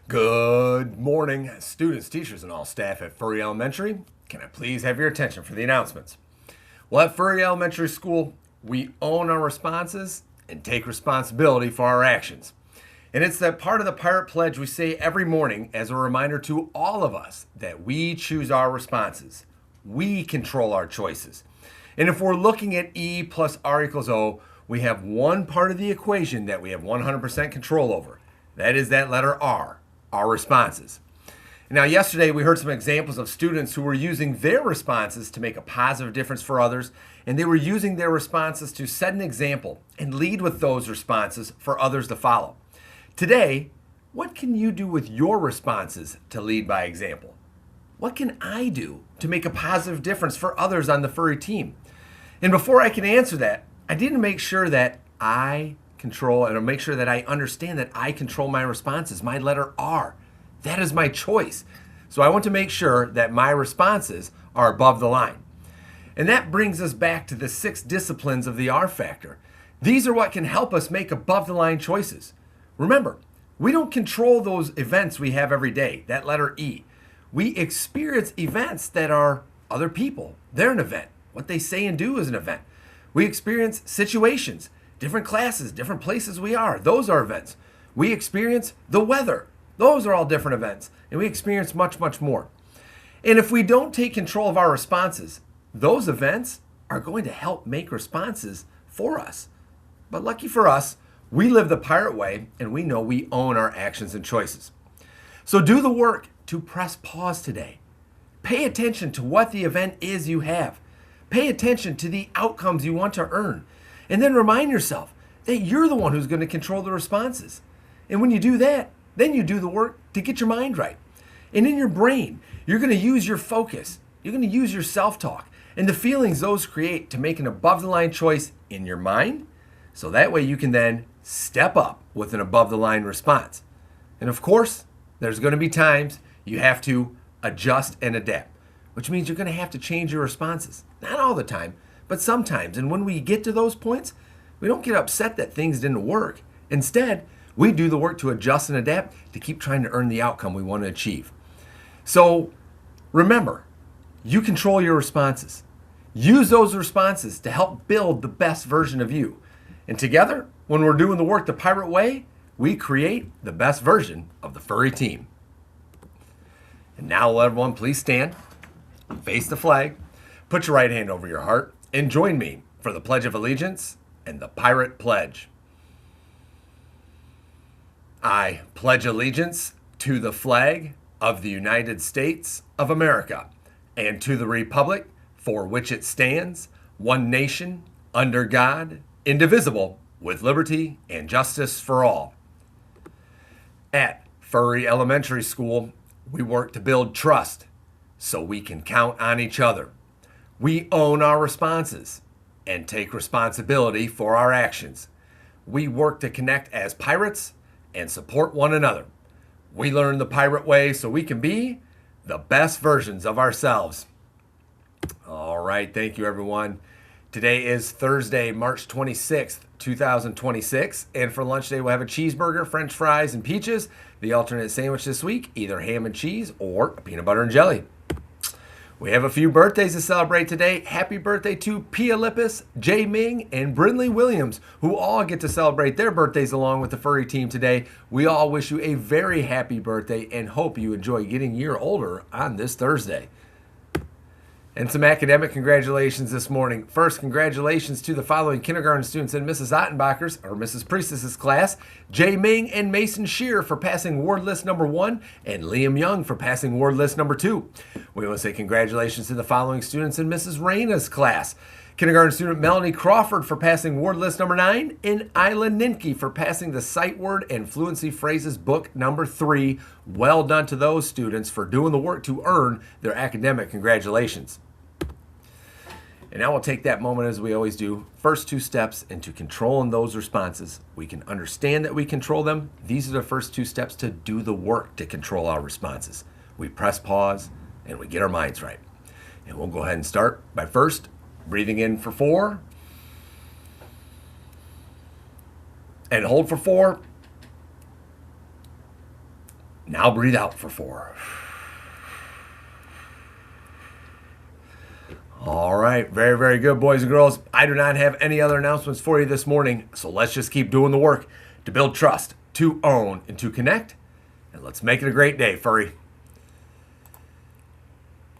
Good morning, students, teachers, and all staff at Furry Elementary. Can I please have your attention for the announcements? Well, at Furry Elementary School, we own our responses and take responsibility for our actions. And it's that part of the Pirate Pledge we say every morning as a reminder to all of us that we choose our responses. We control our choices. And if we're looking at E plus R equals O, we have one part of the equation that we have 100% control over. That is that letter R, our responses. Now, yesterday we heard some examples of students who were using their responses to make a positive difference for others, and they were using their responses to set an example and lead with those responses for others to follow. Today, what can you do with your responses to lead by example? What can I do to make a positive difference for others on the Furry team? And before I can answer that, I need to make sure that I control and make sure that I understand that I control my responses, my letter R. That is my choice. So I want to make sure that my responses are above the line. And that brings us back to the 6 disciplines of the R factor. These are what can help us make above the line choices. Remember, we don't control those events we have every day, that letter E. We experience events that are other people. They're an event. What they say and do is an event. We experience situations, different classes, different places we are. Those are events. We experience the weather. Those are all different events. And we experience much, much more. And if we don't take control of our responses, those events are going to help make responses for us. But lucky for us, we live the pirate way and we know we own our actions and choices. So do the work to press pause today. Pay attention to what the event is you have. Pay attention to the outcomes you want to earn. And then remind yourself that you're the one who's going to control the responses. And when you do that, then you do the work to get your mind right. And in your brain, you're going to use your focus. You're going to use your self-talk and the feelings those create to make an above-the-line choice in your mind. So that way you can then step up with an above-the-line response. And of course, there's going to be times you have to adjust and adapt, which means you're going to have to change your responses. Not all the time, but sometimes. And when we get to those points, we don't get upset that things didn't work. Instead, we do the work to adjust and adapt to keep trying to earn the outcome we want to achieve. So remember, you control your responses. Use those responses to help build the best version of you. And together, when we're doing the work the pirate way, we create the best version of the Furry team. And now will everyone please stand, face the flag, put your right hand over your heart, and join me for the Pledge of Allegiance and the Pirate Pledge. I pledge allegiance to the flag of the United States of America and to the republic for which it stands, one nation, under God, indivisible, with liberty and justice for all. At Furry Elementary School, we work to build trust so we can count on each other. We own our responses and take responsibility for our actions. We work to connect as pirates and support one another. We learn the pirate way so we can be the best versions of ourselves. All right, thank you everyone. Today is Thursday, March 26th, 2026, and for lunch today we'll have a cheeseburger, french fries, and peaches. The alternate sandwich this week, either ham and cheese or peanut butter and jelly. We have a few birthdays to celebrate today. Happy birthday to Pia Lippis, Jay Ming, and Brindley Williams, who all get to celebrate their birthdays along with the Furry team today. We all wish you a very happy birthday and hope you enjoy getting a year older on this Thursday. And some academic congratulations this morning. First, congratulations to the following kindergarten students in Mrs. Ottenbacher's, or Mrs. Priestess's class: Jay Ming and Mason Shear for passing ward list number 1, and Liam Young for passing ward list number 2. We want to say congratulations to the following students in Mrs. Rayna's class: kindergarten student Melanie Crawford for passing ward list number 9, and Isla Ninke for passing the Sight Word and Fluency Phrases book number 3. Well done to those students for doing the work to earn their academic congratulations. And now we'll take that moment, as we always do, first 2 steps into controlling those responses. We can understand that we control them. These are the first 2 steps to do the work to control our responses. We press pause and we get our minds right. And we'll go ahead and start by first breathing in for 4 and hold for 4 Now breathe out for 4. All right, very, very good, boys and girls. I do not have any other announcements for you this morning, so let's just keep doing the work to build trust, to own, and to connect. And let's make it a great day, Furry.